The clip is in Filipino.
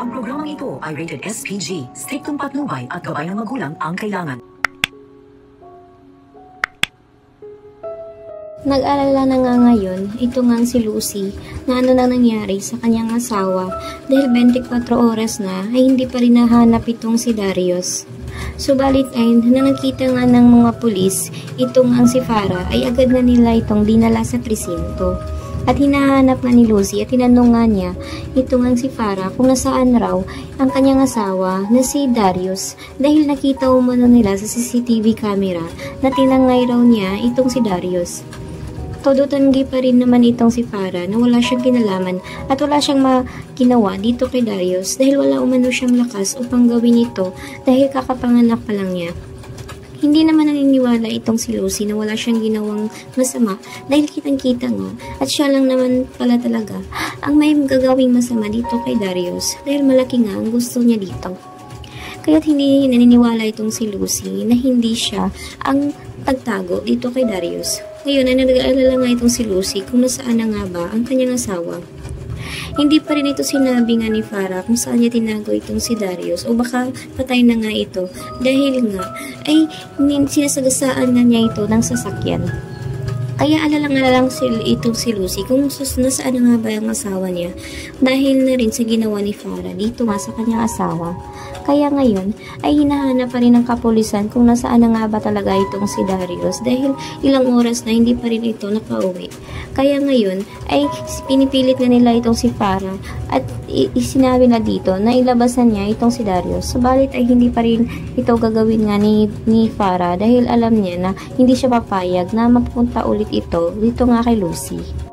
Ang programang ito ay rated SPG. Striktong patnubay at gabay ng magulang ang kailangan. Nag-alala na nga ngayon, ito nga si Lucy, na ano nang nangyari sa kanyang asawa dahil 24 oras na ay hindi pa rin nahanap itong si Darius. Subalit ay nang nakita nga ng mga pulis, itong ang si Farah ay agad na nila itong dinala sa presinto. At hinahanap nga ni Lucy at tinanong nga niya itong ang si Farah kung nasaan raw ang kanyang asawa na si Darius dahil nakita umano nila sa CCTV camera na tinangay raw niya itong si Darius. Todo tanggi pa rin naman itong si Farah na wala siyang kinalaman at wala siyang ginawa dito kay Darius dahil wala umano siyang lakas upang gawin ito dahil kakapanganak pa lang niya. Hindi naman naniniwala itong si Lucy na wala siyang ginawang masama dahil kitang-kita nga at siya lang naman pala talaga ang may gagawing masama dito kay Darius dahil malaki nga ang gusto niya dito. Kaya't hindi naniniwala itong si Lucy na hindi siya ang tagtago dito kay Darius. Ngayon ay nag-aalala nga itong si Lucy kung nasaan na nga ba ang kanyang asawa. Hindi pa rin ito sinabi nga ni Farah kung saan niya tinago itong si Darius o baka patay na nga ito dahil nga ay sinasagasaan na niya ito ng sasakyan. Kaya alalang-alalang itong si Lucy kung nasaan na nga ba ang asawa niya dahil na rin sa ginawa ni Farah dito nga sa kanyang asawa. Kaya ngayon ay hinahanap pa rin ng kapulisan kung nasaan na nga ba talaga itong si Darius dahil ilang oras na hindi pa rin ito nakauwi. Kaya ngayon ay pinipilit na nila itong si Farah at sinabi na dito na ilabasan niya itong si Darius. Subalit ay hindi pa rin ito gagawin nga ni Farah dahil alam niya na hindi siya papayag na mapunta ulit ito dito nga kay Lucy.